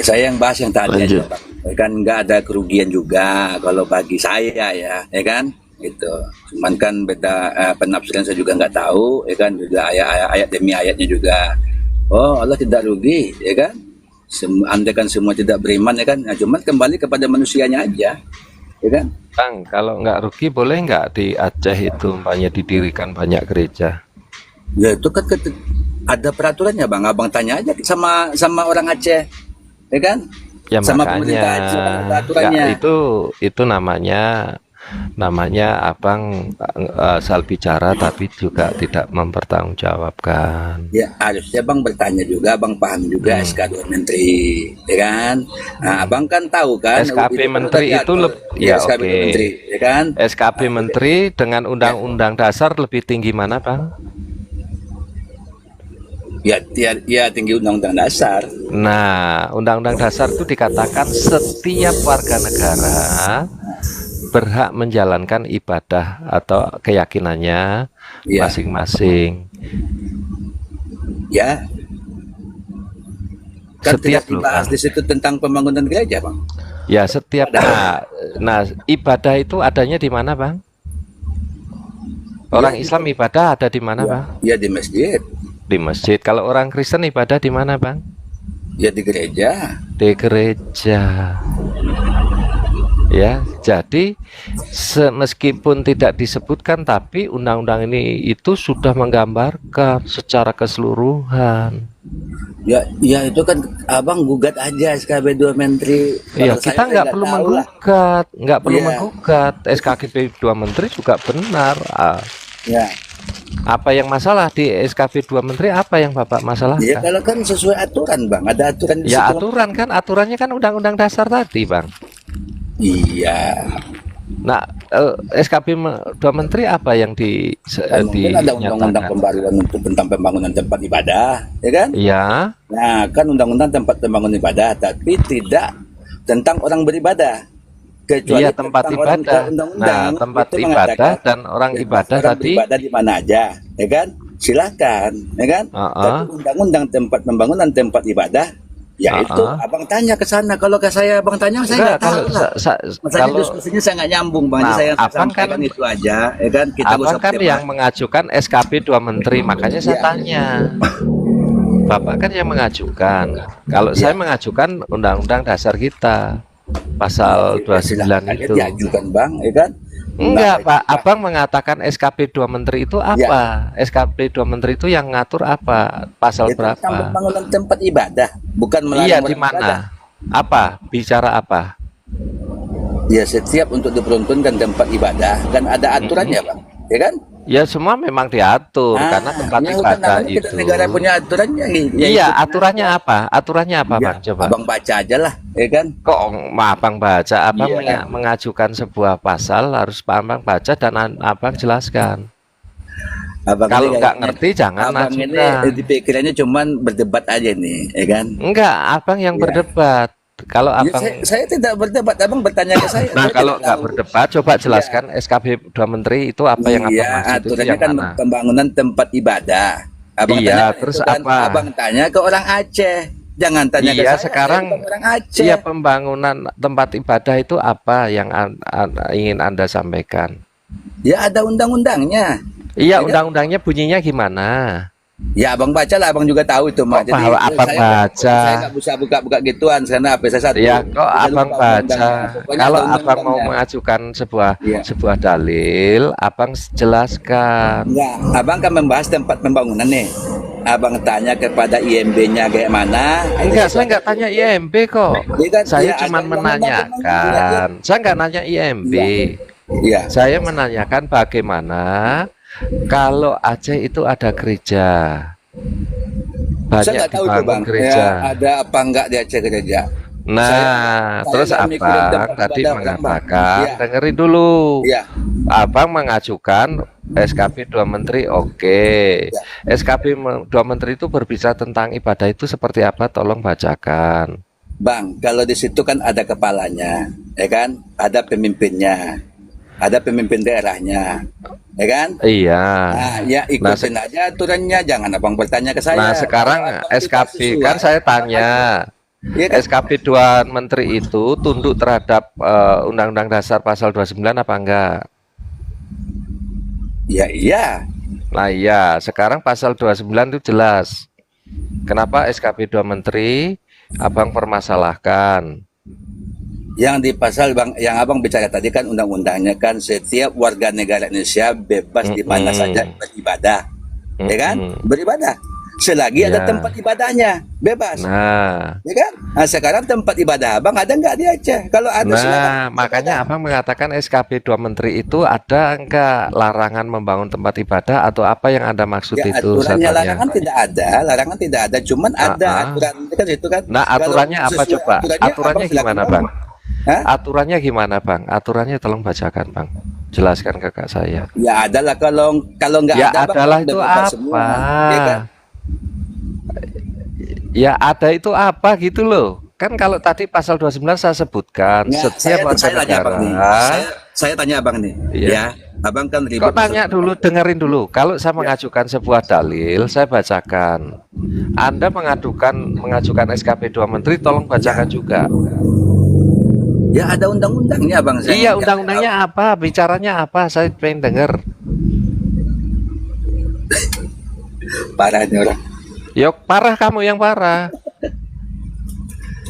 Saya yang bahas yang tadi aja, Lanjut. Bang. Ya kan nggak ada kerugian juga kalau bagi saya ya kan? Gitu. Cuman kan beda penafsiran saya juga nggak tahu, ya kan? Juga ayat demi ayatnya juga. Oh, Allah tidak rugi, ya kan? Andai kan semua tidak beriman, ya kan? Nah, cuman kembali kepada manusianya aja, ya kan? Bang, kalau nggak rugi boleh nggak di Aceh itu umpamanya didirikan banyak gereja? Ya itu kan ada peraturannya, Bang. Abang tanya aja sama sama orang Aceh, ya kan? Ya Sama makanya pemerintah Aceh kan ada nggak aturannya. itu namanya abang asal bicara tapi juga tidak mempertanggungjawabkan. Ya harusnya Bang bertanya juga, Bang paham juga Hmm, SK 2 Menteri, ya kan? Nah, hmm. Abang kan tahu kan, SKB itu kan udah Menteri itu diatur, ya ya SKB oke. 2 Menteri, ya kan? SKB Nah, Menteri dengan ya, Undang-Undang Dasar lebih tinggi mana, Bang? ya tinggi Undang-Undang Dasar. Nah, Undang-Undang Dasar itu dikatakan setiap warga negara berhak menjalankan ibadah atau keyakinannya Ya, masing-masing. ya kan tidak Setiap loh, dibahas Bang. di situ tentang pembangunan gereja, Bang. Ya, setiap. Ada. Nah, ibadah itu adanya di mana, Bang? Ya, Orang Islam ibadah ada di mana, ya, Bang? ya di masjid, Di masjid. Kalau orang Kristen ibadah di mana, Bang? ya di gereja. Di gereja. Ya, jadi meskipun tidak disebutkan tapi undang-undang ini itu sudah menggambarkan secara keseluruhan. Ya itu kan Abang gugat aja SKB 2 Menteri. Iya, Kalau kita saya nggak nggak perlu tahu lah. menggugat, nggak perlu Iya, menggugat. SKKP 2 Menteri juga benar. ya. Apa yang masalah di SKP 2 Menteri? Apa yang Bapak Ya masalahkan? kalau kan sesuai aturan, Bang. Ada aturan di Ya situ. aturan kan, aturannya kan Undang-Undang Dasar tadi, Bang. Iya, Nah, SKP 2 Menteri apa yang kan mungkin ada undang-undang dinyatakan? pembaruan untuk tentang pembangunan tempat ibadah, ya kan? Ya, Nah, kan undang-undang tempat pembangunan ibadah, tapi tidak tentang orang beribadah, iya kecuali tempat tentang orang ibadah. Nah, undang-undang tempat itu ibadah mengatakan dan orang ya, ibadah orang tadi, beribadah di mana aja, ya kan? Silahkan, ya kan? Tapi uh-uh, undang-undang tempat pembangunan tempat ibadah, ya itu uh-uh. abang tanya ke sana. Kalau ke saya abang tanya, saya Enggak, nggak tahu lah. Masalahnya kalau diskusinya saya nggak nyambung, Bang. Jadi nah, saya abang kan sampaikan itu aja, ya kan? Kita gak usah abang kan berdebat. yang mengajukan SKP 2 Menteri, makanya saya Ya, tanya. Bapak kan yang mengajukan. Kalau saya ya, mengajukan Undang-Undang Dasar kita, ya, pasal ya silahkan 29 aja itu. diajukan, Bang, ya kan? Enggak, Kenapa Pak. itu? Abang mengatakan SKP 2 Menteri itu Ya, apa? SKP 2 Menteri itu yang ngatur apa? Pasal itu tentang berapa? pembangunan tempat ibadah, bukan Iya, melarang di orang ibadah. mana? Apa? Bicara apa? Ya, setiap untuk diperuntukkan tempat ibadah kan ada Mm-mm. aturannya, Bang, ya kan? Ya semua memang diatur karena Ah, tempat ya kan ibadah namanya kita itu. negara punya aturannya, ya Iya, ikutin aturannya aja. apa? Aturannya apa, Ya, Bang? Coba. abang baca aja lah, ya kan? Kok abang baca? Abang Iya, mengajukan sebuah pasal harus abang baca dan abang jelaskan. abang ini Kalau nggak kayaknya, ngerti jangan abang ini ajukan. dipikirannya cuman berdebat aja nih, ya kan? Enggak, abang yang Ya, berdebat. Kalau ya saya, abang, saya tidak berdebat, abang bertanya ke nah saya kalau tidak nggak tahu. berdebat, coba Ya, jelaskan SKB 2 Menteri itu apa yang abang iya, maksud itu aturannya yang kan mana? pembangunan tempat ibadah. Abang tanya Iya, kan itu terus kan, apa? abang tanya ke orang Aceh. Jangan tanya ke Iya, saya bukan sekarang orang iya Aceh. pembangunan tempat ibadah itu apa yang ingin Anda sampaikan? Ya ada undang-undangnya, Iya, ya kan? undang-undangnya bunyinya gimana? Ya abang baca lah, abang juga tahu itu mah. Kok Jadi bahwa abang baca? saya nggak bisa buka-buka gituan karena HP saya Ya, satu. kok Saya abang lupa baca? undang-undangnya. Pokoknya ada Kalau abang mau undang-undangnya. mengajukan sebuah Iya. sebuah dalil, abang jelaskan. Enggak, abang kan membahas tempat pembangunan nih. Abang tanya kepada IMB-nya kayak mana. Di Enggak, situ saya ada nggak tanya IMB kok. Iya kan? Saya Iya ada cuma undang-undang pembangunan. Iya. menanyakan. Saya nggak nanya IMB. Iya. Iya. Saya menanyakan bagaimana kalau Aceh itu ada gereja. Saya Banyak nggak tahu itu dibangun bang, ya gereja. ada apa enggak di Aceh gereja. Saya Nah, saya terus nggak mikirin abang tempat tadi ibadah orang bang. mengatakan, Iya, dengerin dulu. iya, Abang mengajukan SKP 2 Menteri, oke. iya. SKP 2 Menteri itu berbicara tentang ibadah itu seperti apa? Tolong bacakan. Bang, kalau di situ kan ada kepalanya, ya kan? Ada pemimpinnya, ada pemimpin daerahnya, ya kan? Iya. Nah, ya Nah, ikutin aja aturannya, jangan abang bertanya ke nah saya. Kalau sekarang abang tidak SKP kan sesuai, saya abang tanya, aja. Iya kan? SKP 2 Menteri itu tunduk terhadap Undang-Undang Dasar pasal 29 apa enggak? Ya iya. Nah iya, sekarang pasal 29 itu jelas. Kenapa SKP 2 Menteri Abang permasalahkan? Yang di pasal bang, yang abang bicara tadi kan undang-undangnya kan setiap warga negara Indonesia bebas di mana saja Mm-mm. beribadah, ya kan? Mm-mm. Beribadah. Selagi ada Ya. tempat ibadahnya, bebas, Nah, ya kan? Nah, sekarang tempat ibadah abang ada nggak di Aceh? Kalau ada silakan nah, makanya ibadah. Abang mengatakan SKP 2 Menteri itu ada enggak larangan membangun tempat ibadah atau apa yang Anda maksud Ya itu? Saya aturannya tanya. larangan tidak ada, cuman Ah, ada ah. aturan kan itu kan. Nah, Kalau aturannya apa sesuai coba? aturannya abang Aturannya silakan gimana, Bang? ngomong. Hah? Aturannya gimana, Bang? Aturannya tolong bacakan, Bang. Jelaskan ke kak saya. Ya adalah kalau kalau nggak Ya ada abang adalah itu bebas semua, ya kan? apa? Ya ada itu apa gitu loh. Kan kalau tadi pasal 29 saya sebutkan Nggak, setiap warga saya tanya abang nih, negara. saya tanya abang nih, Iya. ya, abang kan Kok ribut tanya masalah. dulu, dengerin dulu. Kalau saya Ya, mengajukan sebuah dalil, saya bacakan. Anda mengajukan SKP 2 Menteri, tolong ya, bacakan juga. ya ada undang-undangnya abang, saya Iya, nggak tahu. undang-undangnya apa? Bicaranya apa? Saya pengen denger. Parahnya orang, Yok, parah kamu yang parah.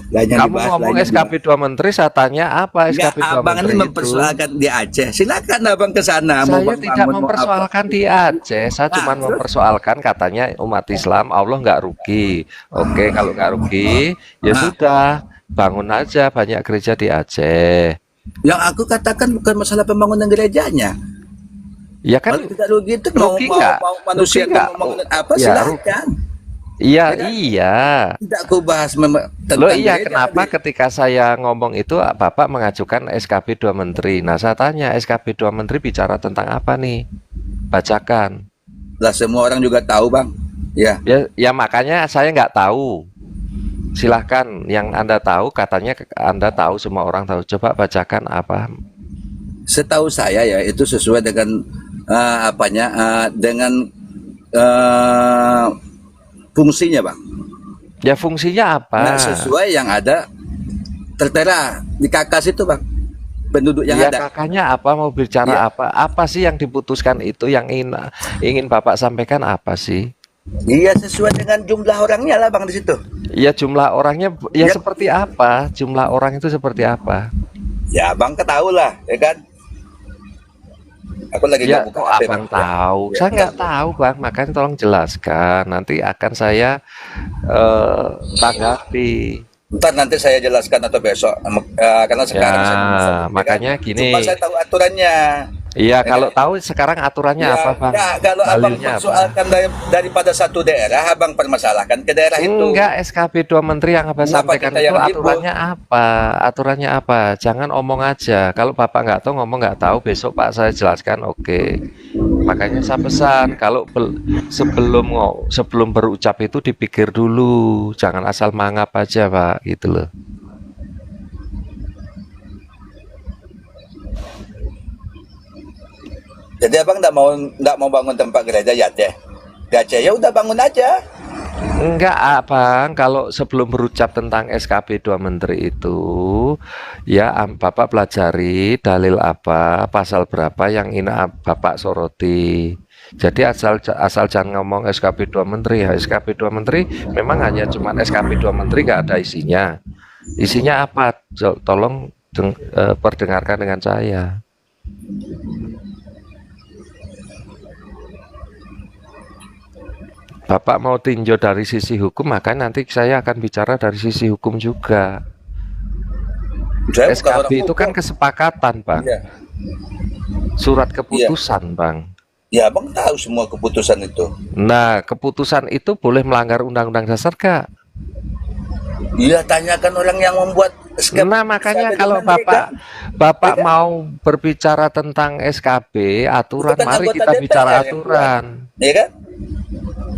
lain yang Kamu dibahas, ngomong lain yang dibahas. SKP 2 Menteri, saya tanya apa Nggak, SKP 2 abang ini Menteri itu? mempersoalkan di Aceh. Silakan abang ke sana, mau Saya tidak bangun, mau apa. mempersoalkan di Aceh, saya Nah, cuma terus, mempersoalkan katanya umat Islam Allah nggak rugi. Oke, kalau nggak rugi, ya nah, sudah, bangun aja banyak gereja di Aceh. yang aku katakan bukan masalah pembangunan gerejanya. Ya kan Kalau tidak rugi itu mau rugi mau nggak? mau Rugi manusia itu nggak? mau Oh, bangun apa ya rugi. silakan. Iya, Ya kan? iya. Tidak aku bahas Loh tentang iya, gereja kenapa tadi. ketika saya ngomong itu Bapak mengajukan SKP 2 Menteri? Nah, saya tanya SKP 2 Menteri bicara tentang apa nih? Bacakan. Lah semua orang juga tahu bang. Ya, Ya makanya saya nggak tahu. Silahkan yang Anda tahu, katanya Anda tahu, semua orang tahu. Coba bacakan apa. setahu saya ya itu sesuai dengan apanya dengan fungsinya bang. Ya fungsinya Nggak apa? sesuai yang ada tertera di KKS itu bang. Penduduk yang Ya ada. kakaknya apa, mau bicara Iya, apa? Apa sih yang diputuskan itu, yang ingin Bapak sampaikan apa sih? iya sesuai dengan jumlah orangnya lah bang di situ. Ya jumlah orangnya ya Ya, seperti apa? Jumlah orang itu seperti apa? ya bang ketahui lah, ya kan? Aku lagi Ya nggak buka kok HP bang. abang Ya, tahu? ya, Saya nggak. nggak tahu bang, makanya tolong jelaskan. Nanti akan saya eh, tanggapi. Ntar nanti saya jelaskan atau besok, karena Ya, sekarang saya belum sempat, ya kan? makanya Cuma gini. saya tahu aturannya, Iya, ya kan? kalau tahu sekarang aturannya Ya, apa, Bang? ya kalau abang Dalilnya apa? persoalkan daripada satu daerah, abang permasalahkan ke daerah itu. Enggak, SKP 2 Menteri yang Abang Kenapa sampaikan kita itu yang ribut? aturannya apa? Aturannya apa? Jangan omong aja. Kalau Bapak nggak tahu, ngomong nggak tahu, besok Pak saya jelaskan, oke. Makanya saya pesan, kalau sebelum berucap itu dipikir dulu, jangan asal mangap aja, Pak, gitu loh. Jadi abang nggak mau bangun tempat gereja ya deh. Di Aceh ya udah bangun aja. Enggak, Bang. Kalau sebelum berucap tentang SKP 2 Menteri itu, ya Bapak pelajari dalil apa, pasal berapa yang ingin Bapak soroti. Jadi asal jangan ngomong SKP 2 Menteri. Ya, SKP 2 Menteri memang hanya cuma SKP 2 Menteri, nggak ada isinya. Isinya apa? Tolong perdengarkan dengan saya. Bapak mau tinjau dari sisi hukum, maka nanti saya akan bicara dari sisi hukum juga. Saya bukan orang SKB itu kan hukum. kesepakatan, Bang. Iya, Surat iya. keputusan, Bang. Ya abang tahu semua keputusan itu. Nah, keputusan itu boleh melanggar Undang-Undang Dasar, Kak? Iya tanyakan orang yang membuat Nah, makanya SKP kalau mereka, Bapak ya kan? mau berbicara tentang SKB, Itu aturan, kan mari anggota kita bicara DPR yang buat, aturan. ya kan?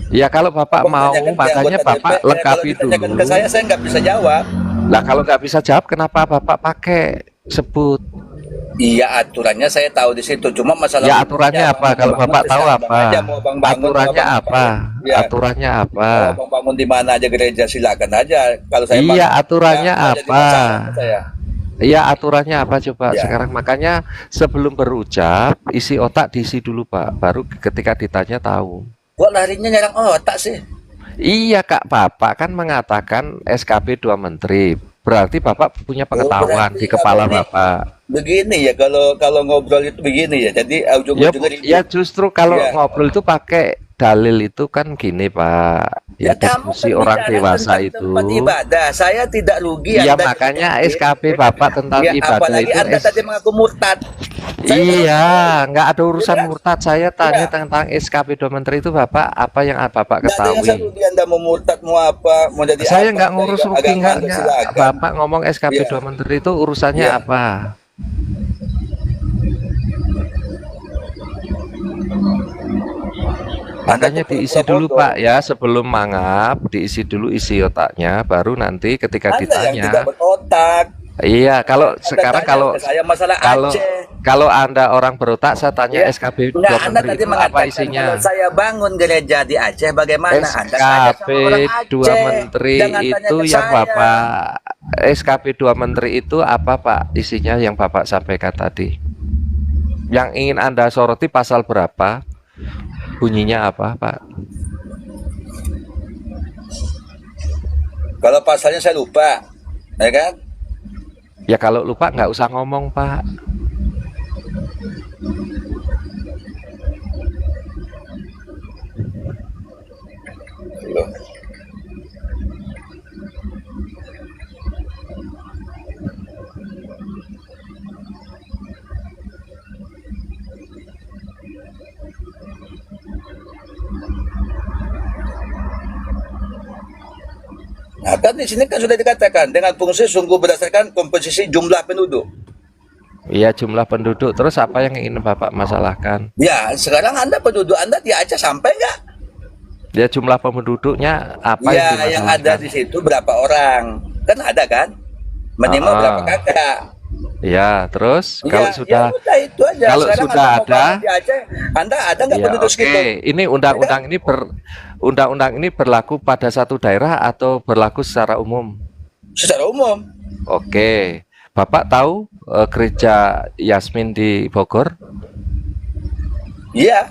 Ya, kalau Bapak Abang mau, tanyakan ke makanya anggota Bapak DPR. Kalau lengkapi ditanyakan ke dulu. saya nggak bisa jawab. Lah, kalau nggak bisa jawab, kenapa Bapak pakai sebut? Iya, aturannya saya tahu di situ. Cuma masalah Ya umumnya aturannya apa? abang mau Kalau bangun Bapak tahu terserah abang apa? aja. Mau abang bangun, mau Aturannya abang apa? ngapain. Ya, Aturannya apa? mau abang bangun di mana aja gereja silakan aja. Kalau saya Iya, bangun aturannya nggak jadi apa? masalah sama saya. Iya, aturannya apa coba Ya, sekarang? Makanya sebelum berucap, isi otak diisi dulu, Pak. Baru ketika ditanya tahu. kok larinya nyerang otak sih? Iya, Kak, Bapak kan mengatakan SKP 2 menteri. Berarti Bapak punya Oh, pengetahuan berarti di abang kepala nih Bapak. begini ya, kalau kalau ngobrol itu begini ya. Jadi ujung-ujungnya Ya ribut. justru kalau Ya. ngobrol itu pakai dalil itu kan gini, Pak. Ya Ya kamu diskusi orang berbicara dewasa tentang itu. tempat ibadah. Saya tidak rugi Iya, Anda makanya diingetin. SKP Bapak tentang Ya ibadah apalagi itu Anda tadi mengaku murtad. Saya baru Iya, tahu. nggak ada Ya urusan kan? murtad. Saya Ya. tanya tentang SKP 2 menteri itu Bapak apa yang Bapak Nggak ada yang saya ketahui. rugi Anda mau murtad mau apa mau jadi Saya apa nggak dari ngurus rugi agama Anda nggak. silakan. Bapak ngomong SKP Ya. 2 menteri itu urusannya Ya. apa? Anda Makanya tuh diisi pura-pura dulu bodoh. Pak ya sebelum mangap, diisi dulu isi otaknya, baru nanti ketika Anda yang tidak ditanya. berotak. Iya, kalau Anda sekarang tanya kalau ke saya masalah kalau Aceh. kalau Anda orang berotak, saya tanya Ya. SKP 2 Enggak, Anda menteri tadi itu apa mengatakan isinya? kalau saya bangun gereja di Aceh bagaimana? Anda tanya SKP sama orang 2 Aceh. menteri Jangan tanya itu ke yang saya. Bapak SKP 2 menteri itu apa Pak isinya yang Bapak sampaikan tadi? Yang ingin Anda soroti pasal berapa? Bunyinya apa Pak? Kalau pasalnya saya lupa. Ya kan? Ya kalau lupa nggak usah ngomong Pak. Loh. Nah, kan di sini kan sudah dikatakan dengan fungsi sungguh berdasarkan komposisi jumlah penduduk. Iya jumlah penduduk. Terus apa yang ingin Bapak masalahkan? Ya, sekarang Anda penduduk Anda di Aceh sampai nggak? Ya jumlah penduduknya apa yang Ya, yang ada dimasalahkan? di situ berapa orang? Kan ada kan? Minimal berapa Ah, kakak? ya terus kalau Ya, ya sudah udah itu aja. kalau Sekarang sudah Anda mau ada. bangun di Aceh, Anda ada nggak Ya, penduduk oke. segitu? Ini Ya kan? undang-undang ini berlaku pada satu daerah atau berlaku secara umum? Secara umum. Oke. Bapak tahu gereja Yasmin di Bogor? Iya.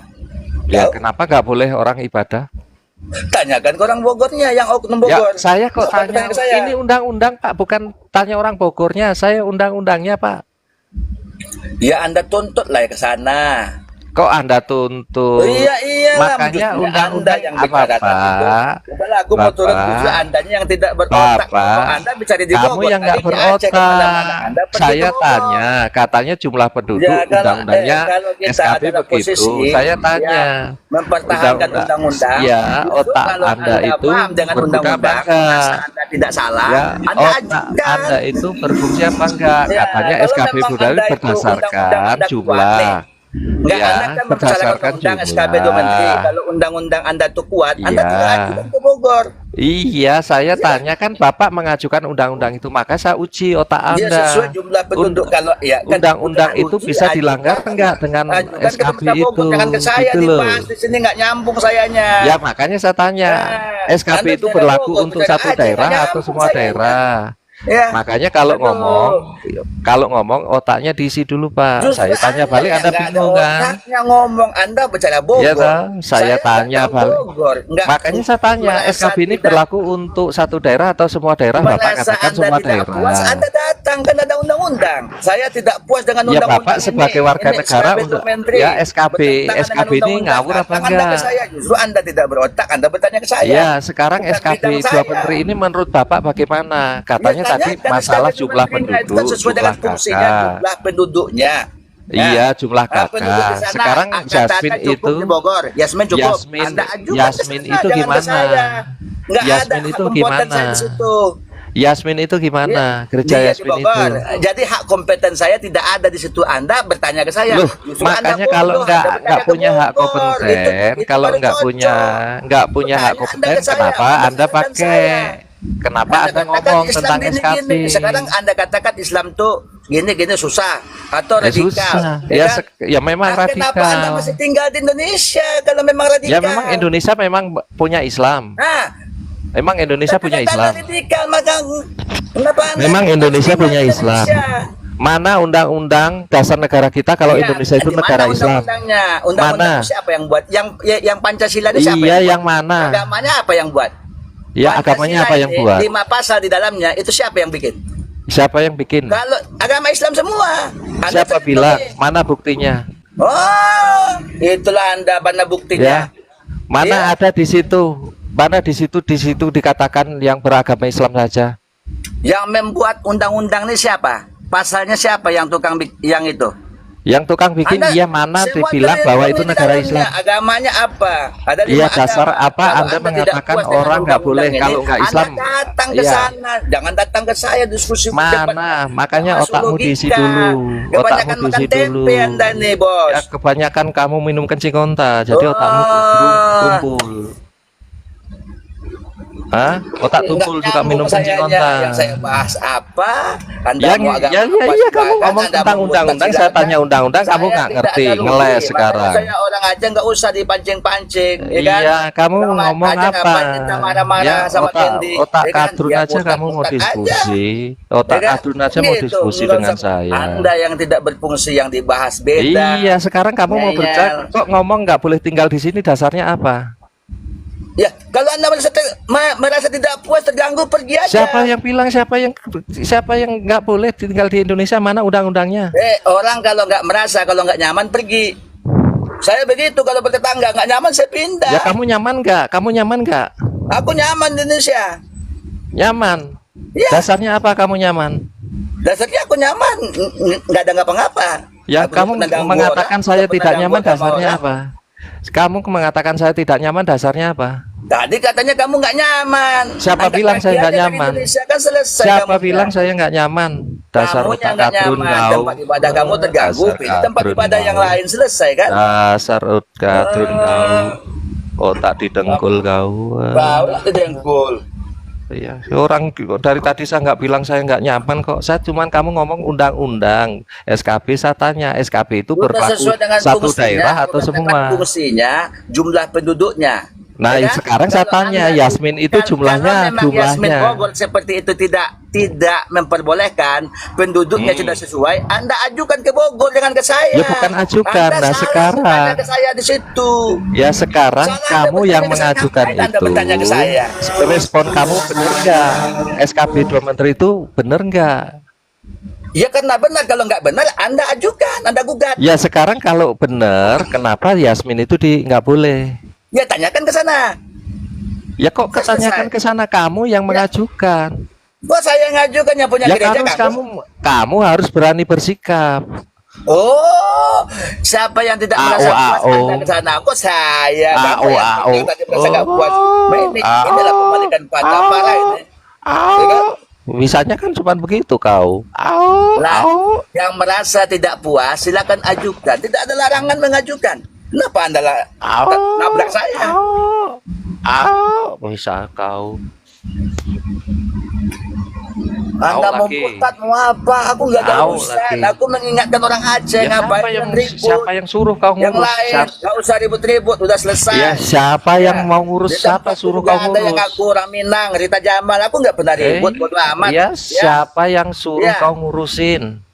Ya, Tahu? kenapa nggak boleh orang ibadah? Tanyakan ke orang Bogornya yang oknum Ya, Bogor. saya kok Kenapa tanya bertanya ke saya? ini undang-undang, Pak, bukan tanya orang Bogornya, saya undang-undangnya, Pak. Ya Anda tuntutlah ya ke sana. Kok Anda Oh, tuntut? iya iyalah, Makanya mestinya Anda undang-undang yang apa, bicara tadi itu. Pak? Udahlah, aku mau turut Bapak, justru Andanya yang tidak berotak. Kalau Bapak, Anda bicara di kamu Bogor, yang nggak tadi di Aceh kemana-mana. berotak. Anda pergi ke Saya Bogor. tanya, katanya jumlah penduduk Ya undang-undangnya kalau kita SKP adalah begitu. posisi Saya ya tanya, mempertahankan undang-undang, ya justru otak kalau Anda Anda itu paham dengan berbuka apa undang-undang, enggak? merasa Anda tidak salah, Ya, Anda otak ajukan. Anda itu berfungsi apa enggak? Ya, Katanya kalau SKP memang Budaya Anda itu berdasarkan undang-undang Anda kuat jumlah. nih. Enggak, Ya, Anda kan mempersalahkan berdasarkan undang-undang SKP 2 Menteri. jumlah. Kalau undang-undang Anda itu kuat, Anda Iya. tinggal ajukan ke Bogor. Iya, saya Ya, tanya kan Bapak mengajukan undang-undang itu, maka saya uji otak dia Anda. sesuai jumlah penduduk. Kalau ya kan Undang-undang udah itu uji, bisa dilanggar ajukan. enggak dengan Ajukan ke SKP pemerintah Bogor, itu? jangan ke saya Gitu loh. dibahas di sini nggak nyambung sayanya. Ya, makanya saya tanya, Nah, SKP Anda itu bicara berlaku Bogor, untuk bicara satu Aceh, daerah nggak atau nyambung semua sayanya. daerah? Ya, Makanya kalau aduh. ngomong otaknya diisi dulu, Pak. Justru Saya tanya Anda balik, yang Anda nggak ada bingung kan? otaknya ngomong. Anda bicara Iya Bogor. toh, saya nggak tanya tahu balik. Bogor. Nggak Makanya saya tanya, merasa SKP ini tidak berlaku untuk satu daerah atau semua daerah? Bapak merasa katakan Anda semua tidak puas, daerah. Anda datang kan ada undang-undang. Saya tidak puas dengan Ya undang-undang Bapak sebagai warga ini negara SKP untuk Menteri. ya SKP Bertentangan dengan ini undang-undang. ngawur apa Datang Anda ke enggak? saya, justru Anda tidak berotak, Anda bertanya ke saya. Ya sekarang Bukan SKP bidang 2 saya. menteri ini menurut Bapak bagaimana? Ya Katanya tadi tanyakan masalah SKP jumlah menterinya, itu kan penduduk, sesuai dengan jumlah fungsinya, kakak. jumlah penduduknya. Iya, jumlah Penduduk di kakak. sana Sekarang Jasmine katakan cukup itu di Bogor. Yasmin cukup. Anda ajukan ke Yasmin sana, itu jangan ke gimana? saya. Nggak ada Yasmin hak itu pembuatan saya gimana? di situ. Yasmin itu Dia, gimana? Gereja dia di Yasmin itu. Bogor. Jadi hak kompeten saya tidak ada di situ. Anda bertanya ke saya. Loh, Justru Anda makanya kalau bodoh, Anda bertanya nggak ke punya hak Bogor. kompeten, Itu kalau baru nggak punya cocok. hak Bertanya Anda kompeten, ke saya, kenapa Anda Anda salahkan pakai saya. Kenapa Anda Anda katakan ngomong Islam tentang SKP? gini-gini. Sekarang Anda katakan Islam tuh gini-gini susah atau Ya radikal. susah. Ya kan? Ya memang Nah, kenapa Anda radikal. masih tinggal di Indonesia kalau memang radikal? Ya memang Indonesia memang punya Islam. Nah, Emang Indonesia punya kata Islam. radikal, maka kenapa Anda Memang Indonesia tinggal punya di Islam. Indonesia? Mana undang-undang dasar negara kita kalau Iya, Indonesia itu di mana negara Islam? undang-undangnya? Undang-undang Mana? siapa yang buat? Yang Pancasila ini siapa Iya, yang buat? yang mana? Agamanya apa yang buat? Ya agamanya apa yang ini, buat? 5 pasal di dalamnya itu siapa yang bikin? Siapa yang bikin? Kalau agama Islam semua. Anda Siapa tertulis. bilang? Mana buktinya? Oh, itulah Anda mana buktinya? Ya. Mana Iya. ada di situ? Mana di situ dikatakan yang beragama Islam saja? Yang membuat undang-undang ini siapa? Pasalnya siapa yang tukang yang itu? Yang tukang bikin Anda- dia mana semua dibilang dari bahwa ilmu itu di negara dalamnya. Islam? Agamanya apa? Ada 5 Iya, dasar agama. apa Kalau Anda tidak mengatakan puas dengan orang nggak boleh undang-undang kalau ini, nggak Islam? Anda datang ke Iya. sana, jangan datang ke saya diskusi Mana? Makanya Masuk otakmu logika. diisi dulu. Kebanyakan Otakmu makan diisi dulu. tempe Anda nih, Bos. Ya, kebanyakan kamu minum kencing onta, jadi otakmu tumpul. Hah? Otak tumpul Nggak juga nyambung minum kencing sayanya. onta. Yang saya bahas apa? Anda Ya, mau agama ya, apa kamu silakan, ngomong Anda tentang mau undang-undang, saya silakan. tanya undang-undang, kamu Saya nggak tidak ngerti, ada rugi. ngeles Makanya sekarang. Saya orang aja nggak usah dipancing-pancing, ya kan? Iya, kamu Orang ngomong aja apa? ngapain kita marah-marah Ya, sama otak Candy, otak ya kan? kadrun Ya, aja kamu mau mutak-mutak diskusi. aja, Otak ya kan? kadrun aja mau Gitu, diskusi nggak dengan usah- saya. Anda yang tidak berfungsi yang dibahas beda. Iya, sekarang kamu mau Ngeyel. bercakap kok ngomong nggak boleh tinggal di sini, dasarnya apa? Ya, kalau Anda merasa tidak puas, terganggu, pergi aja. Siapa yang bilang siapa yang nggak boleh tinggal di Indonesia? Mana undang-undangnya? Orang kalau nggak merasa, kalau nggak nyaman, pergi. Saya begitu, kalau bertetangga nggak nyaman, saya pindah. Ya kamu nyaman nggak? Kamu nyaman nggak? Aku nyaman di Indonesia. Nyaman. Ya, Dasarnya apa kamu nyaman? dasarnya aku nyaman. Nggak ada ngapa-ngapa. Ya Aku kamu nggak pernah ganggu mengatakan orang, saya nggak pernah tidak ganggu nyaman, agama dasarnya orang. apa? Kamu mengatakan saya tidak nyaman, dasarnya apa? Tadi katanya kamu nggak nyaman. Siapa Angkat bilang kaki saya nggak aja dari nyaman? Indonesia kan selesai. Siapa kamu bilang kan. saya nggak nyaman? Dasar Kamunya otak nggak kadrun nyaman. kau. Tempat ibadah kamu terganggu. Dasar Pilih tempat kadrun ibadah yang kau. lain, selesai kan? Dasar otak kadrun kau. Otak didengkul kau. Bau lah dengkul. Iya, orang dari tadi saya nggak bilang saya nggak nyaman kok. Saya cuman kamu ngomong undang-undang SKP, saya tanya SKP itu Udah berlaku sesuai dengan satu fungsinya, daerah atau udah dengan semua? fungsinya, jumlah penduduknya. Nah, Ya kan? sekarang saya Kalau tanya, Anda- Yasmin itu jumlahnya- kalau memang Yasmin jumlahnya. Bogor seperti itu tidak memperbolehkan, penduduknya tidak sesuai, Anda ajukan ke Bogor, jangan ke saya. Ya, bukan ajukan. Anda Nah, salah sekarang- bertanya ke saya di situ. Ya sekarang Soalnya Anda kamu bertanya yang ke saya, mengajukan ngapain Anda itu, bertanya ke saya? respon kamu benar nggak? SKP 2 Menteri itu benar nggak? Ya karena benar, kalau nggak benar, Anda ajukan, Anda gugat. Ya sekarang kalau benar, kenapa Yasmin itu nggak boleh? Ya tanyakan ke sana. Ya kok ketanyakan ke sana, kamu yang mengajukan. Kok saya yang ngajukan, yang punya Ya gereja harus kamu? kamu harus berani bersikap. Oh, siapa yang tidak merasa puas Anda ke sana? Kok saya? Kamu yang tadi merasa nggak puas. Inilah pembalikan patah parah ini. Ya kan? Misalnya kan cuma begitu kau. Lah, yang merasa tidak puas silakan ajukan. Tidak ada larangan mengajukan. Kenapa Anda nabrak saya? Bisa kau. Anda mau lagi. murtad mau apa? Aku nggak ada Au urusan. lagi. Aku mengingatkan orang Aceh Ya, ngapain ribut. siapa yang suruh kau Yang ngurus? lain nggak usah ribut-ribut, udah selesai. Ya siapa yang mau ngurus? Di Siapa tempat suruh juga kau ada yang ngurus? ngaku orang Minang, Rita Jamal. Aku nggak pernah ribut, bodo amat. Ya siapa yang suruh Ya. kau ngurusin?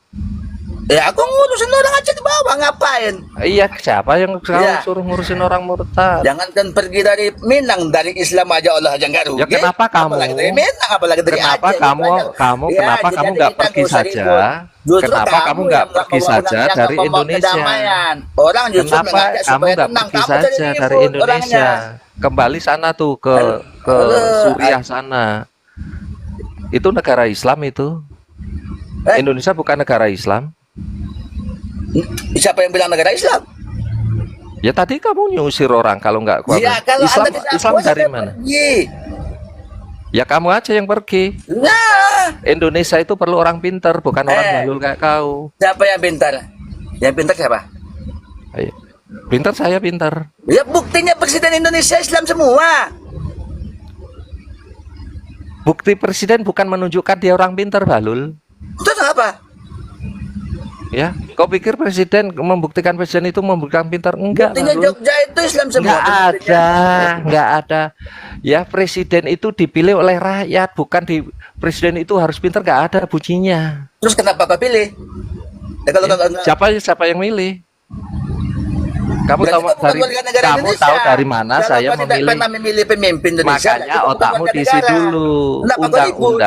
Ya aku ngurusin orang Aceh di bawah, ngapain? Iya, siapa yang kau Ya. suruh ngurusin orang murtad? Jangankan pergi dari Minang, dari Islam aja Allah aja nggak rugi. Ya, kenapa kamu? Apalagi dari Minang, apalagi dari Kenapa Aceh. kamu gitu aja. Ya, kenapa jadi kamu nggak kita pergi usah saja? ribut. Justru Kenapa kamu nggak yang pergi membawa saja yang dari membawa Indonesia? kedamaian. Orang justru Kenapa mengajak kamu supaya nggak tenang. pergi Kamu jadi saja dari ribut Indonesia? orangnya. Kembali sana tuh ke Suriah sana. Itu negara Islam itu. Indonesia bukan negara Islam. Siapa yang bilang negara Islam? Ya tadi kamu nyusir orang kalau nggak kuat. Ya kalau Islam, Anda tidak Islam puas, dari Anda mana? pergi. Ya kamu aja yang pergi. Nah, Indonesia itu perlu orang pintar, bukan orang balul kayak kau. siapa yang pintar? Yang pintar siapa? Ayo. Pintar saya pintar. Ya buktinya Presiden Indonesia Islam semua. Bukti presiden bukan menunjukkan dia orang pintar, Bahlul. Terus apa? Ya, kau pikir presiden membuktikan presiden itu membuktikan pintar? Enggak, Buktinya Bahlul. Jogja itu Islam semua. Enggak ada, enggak ada. Ya, presiden itu dipilih oleh rakyat, bukan presiden itu harus pintar, enggak ada bunyinya. Terus kenapa kau pilih? Ya, kalau Siapa yang milih? Kamu berarti tahu kau bukan warga negara Indonesia. dari mana Kalau saya kau tidak memilih? pernah memilih pemimpin Indonesia, Makanya itu bukan otakmu warga diisi negara. dulu. Kenapa kau ribut?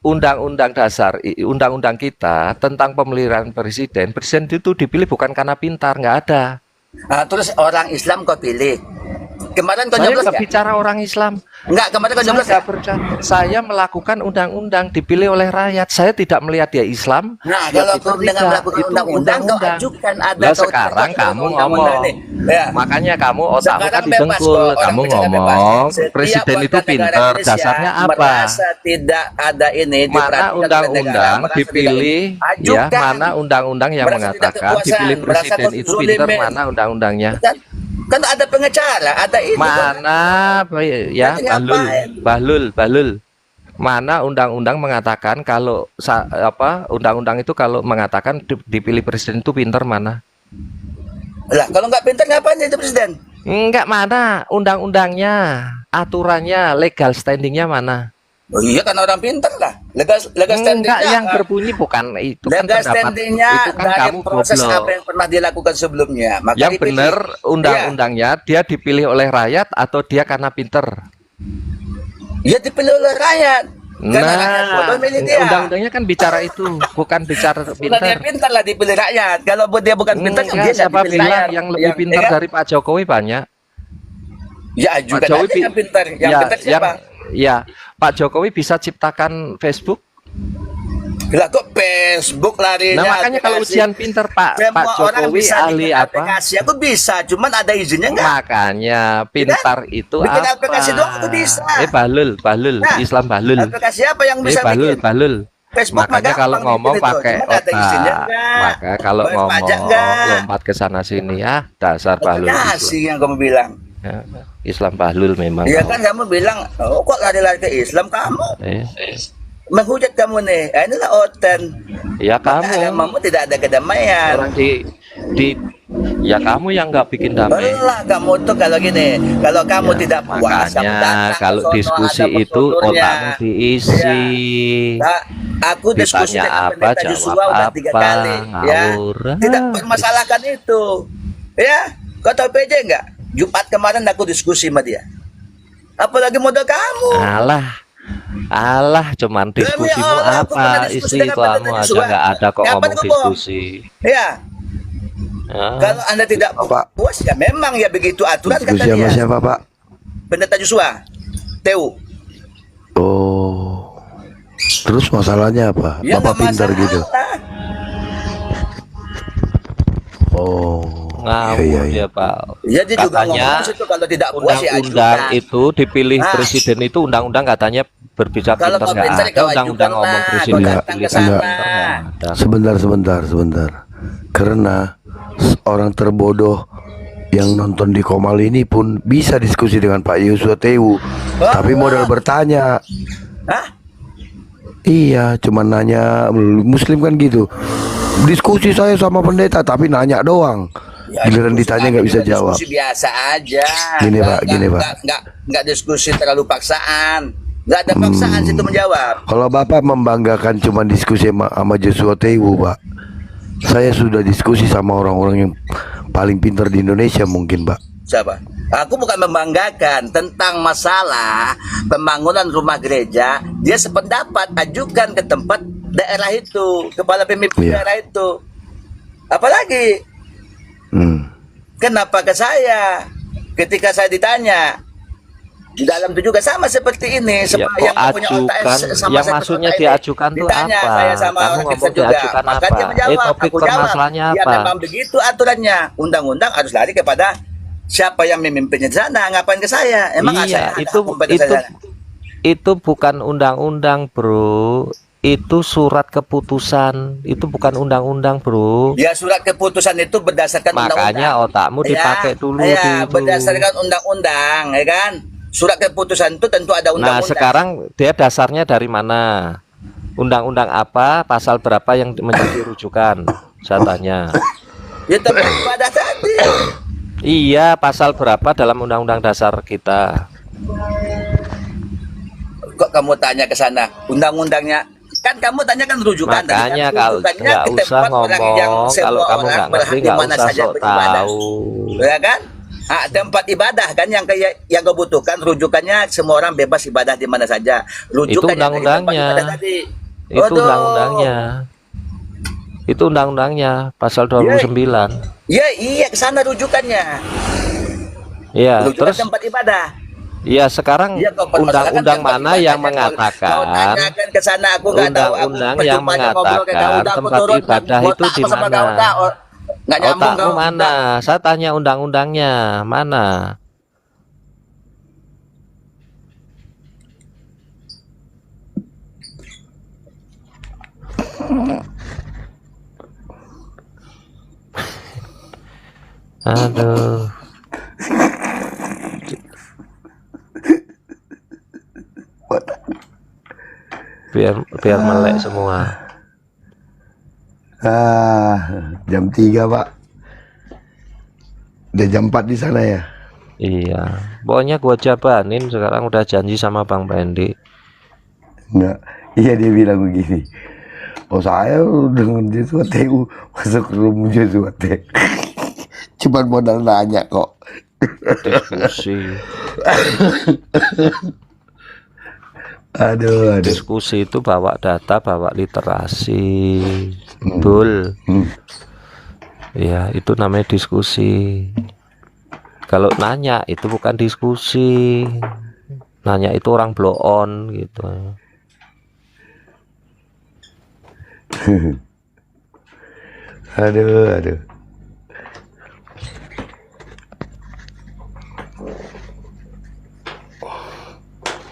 Undang-undang dasar, undang-undang kita tentang pemilihan presiden. Presiden itu dipilih bukan karena pintar, nggak ada. Ah, terus orang Islam kau pilih. Kemarin kau Saya nyoblos nggak nggak? bicara orang Islam. Enggak, kemarin kau Saya nyoblos nggak nggak? percaya. Saya melakukan undang-undang dipilih oleh rakyat. Saya tidak melihat dia Islam. Nah, dia kalau pintar, kau dengan tidak. melakukan Itu undang-undang, kau ajukan ada Lah kau sekarang cocok kamu dengan ngomong. undang-undang ini. Ya. Makanya kamu otakmu Sekarang kan bebas didengkul. kok, orang Kamu bicara bebas. ngomong Setiap presiden warga itu negara pintar. Indonesia Dasarnya apa? merasa tidak ada ini Mana diperhatikan oleh negara, undang-undang merasa dipilih tidak ini. ya, Ajukan. mana undang-undang yang Merasa tidak mengatakan kekuasaan, dipilih merasa presiden itu kezoliman. pintar, mana undang-undangnya? Kan ada pengacara, ada ini. Mana ya, Nanti ngapain? Bahlul. Mana undang-undang mengatakan kalau undang-undang itu kalau mengatakan dipilih presiden itu pintar, mana? Lah, kalau nggak pintar ngapain jadi presiden? Enggak, mana undang-undangnya, aturannya, legal standingnya mana? Oh iya, kan orang pintar lah. Legal standingnya. Enggak, yang berbunyi bukan itu kan Legal pendapat, standingnya itu kan dari kamu proses goblok. apa yang pernah dilakukan sebelumnya. Maka Yang dipilih. benar undang-undangnya dia dipilih oleh rakyat atau dia karena pinter? Ya dipilih oleh rakyat. Karena rakyat bodoh milih dia. Undang-undangnya kan bicara itu, bukan bicara Kalau dia pinter. pintar lah dipilih rakyat. Kalau dia bukan pintar, Enggak, dia nggak siapa dipilih bilang rakyat. yang lebih Ya pintar kan? dari Pak Jokowi banyak? Ya ajukan Pak Jokowi aja yang pintar. Yang ya, pintar siapa? ya, Pak Jokowi bisa ciptakan Facebook. Lah kok Facebook larinya? Nah, makanya kalau aplikasi. ujian pinter Pak Semua orang Jokowi bisa ahli bikin apa? aplikasi. Aku bisa, cuman ada izinnya nggak? Makanya pintar itu Bikin apa? aplikasi doang aku bisa. Bahlul, Nah, Islam Bahlul. Aplikasi apa yang bisa Bahlul, bikin? Bahlul. Facebook Makanya mah kalau gampang ngomong bikin itu. pakai Cuman ada izinnya otak. nggak? Maka kalau Bayar ngomong pajak nggak? lompat ke sana sini ya, dasar Bahlul. Aplikasi yang kamu bilang. Ya, Islam Bahlul memang. Iya kan kamu bilang, oh kok lari-lari ke Islam kamu? Menghujat kamu nih, inilah oten. Ya Maka kamu agamamu tidak ada kedamaian. orang ya kamu yang nggak bikin damai. Belah kamu tuh kalau gini, kalau kamu Ya, tidak puas, kamu makanya datang ke kalau sono, diskusi ada itu prosedurnya. otakmu diisi. Nah, aku diskusi Ditanya dengan apa, pendeta jawab Joshua udah 3 apa, kali, ya. ngawur. Tidak permasalahkan itu, ya. Kau tahu PJ enggak? Jumat kemarin aku diskusi sama dia. Apalagi modal kamu. Alah, cuman diskusimu Allah, aku pernah apa? diskusi Isi dengan kamu pendeta aja Joshua. nggak ada kok Kapan ngomong kau bohong? diskusi. Ya, Ah, kalau Anda tidak Pak. puas ya memang ya begitu aturan kata Diskusi sama dia. siapa, Pak? Pendeta Joshua, TU. Oh. Terus masalahnya apa? Ya, Bapak nggak pintar masalah. gitu. Oh. ngawur Iya, iya. dia Pak. Ya dia juga Katanya ngomong situ kalau tidak puas ya undang-undang ajukan. itu dipilih Nah. presiden itu undang-undang katanya berbicara Kalau pintar, kau nggak pintar, ada kau undang-undang ajukan ngomong lah, presiden kau Enggak, datang ke pintar, sana. nggak ada. Sebentar. Karena orang terbodoh yang nonton di Komal ini pun bisa diskusi dengan Pak Yusuf Tewu. Tapi modal bertanya. Hah? Iya, cuman nanya. Muslim kan gitu. Diskusi saya sama pendeta, tapi nanya doang. Ya, Giliran diskusi ditanya lagi, nggak bisa kita jawab. Diskusi biasa aja. Gini, Pak, gini, Pak. Nggak diskusi terlalu paksaan. Nggak ada paksaan situ menjawab. Kalau Bapak membanggakan cuma diskusi sama Joshua Tewu, Pak. Saya sudah diskusi sama orang-orang yang paling pintar di Indonesia mungkin, Pak. Siapa? Aku bukan membanggakan tentang masalah pembangunan rumah gereja. Dia sependapat, ajukan ke tempat daerah itu, kepala pemimpin Iya. daerah itu. Apalagi kenapa ke saya? Ketika saya ditanya, di dalam itu juga sama seperti ini. Ya, kok yang punya otak ajukan? sama Yang seperti maksudnya otak ini. diajukan tuh Ditanya, apa? saya sama Kamu orang ngomong Kristen juga. diajukan Maka apa? dia menjawab, Topik aku jawab. permasalahannya Ya apa? memang begitu aturannya. Undang-undang harus lari kepada siapa yang memimpinnya di sana. Ngapain ke saya? Emang saya ada kompeten ke sana? itu bukan undang-undang, Bro. Itu surat keputusan. Itu bukan undang-undang, Bro. Ya surat keputusan itu berdasarkan undang-undang. Makanya otakmu dipakai dulu Ya, di itu. berdasarkan undang-undang, ya kan? surat keputusan itu tentu ada Nah, undang-undang. sekarang dia dasarnya dari mana? Undang-undang apa, pasal berapa yang menjadi rujukan? Saya tanya. Ya tempat ibadah tadi. Iya, pasal berapa dalam undang-undang dasar kita? Kok kamu tanya ke sana? Undang-undangnya kan kamu tanyakan rujukan tadi kan. Makanya kalau Rujukannya nggak ke usah tempat orang yang ngomong, semua kalau kamu orang nggak berhak ngerti di nggak mana usah saja sok beribadah. tahu. Ya kan? Tempat ibadah kan yang kayak yang kebutuhkan rujukannya semua orang bebas ibadah di mana saja. Itu Rujukannya dari tempat undang-undangnya. ibadah tadi. Itu Waduh. undang-undangnya. Itu undang-undangnya pasal 29. Ya iya ke sana rujukannya. Iya, Rujukan terus tempat ibadah. ya sekarang Iya, kok permasalahan undang-undang tempat mana yang ibadahnya, kau mengatakan tanyakan ke sana, aku nggak tahu. Aku undang-undang percuma yang aja ngobrol kayak kau, mengatakan udah aku tempat turun, ibadah itu otakmu di sama mana? kau, nggak nyambung Otakmu kau. mana? Saya tanya undang-undangnya mana? Aduh, biar melek semua. Jam 3 Pak. Udah jam 4 di sana ya. Iya, pokoknya gua jabanin sekarang udah janji sama Bang Pendi. Enggak. Iya dia bilang begini. Oh saya dengan Joshua TU masuk room Joshua TU. Cuman modal nanya kok. Diskusi. Aduh. Diskusi itu bawa data, bawa literasi. Betul. Ya, itu namanya diskusi. Kalau nanya itu bukan diskusi. Nanya itu orang blow on gitu. Aduh.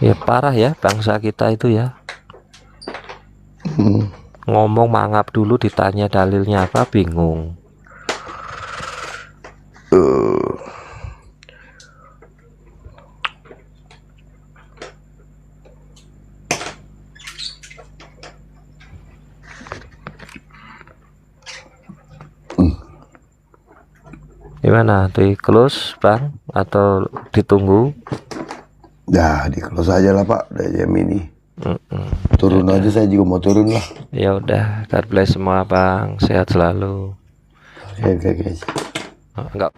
Ya parah ya bangsa kita itu ya. Ngomong mangap dulu, ditanya dalilnya apa bingung. Gimana, di close Bang atau ditunggu? Ya di close aja lah Pak. Udah jam ini. Turun aja, saya juga mau turun lah. Ya udah, God bless semua Bang, sehat selalu. Oke. Enggak.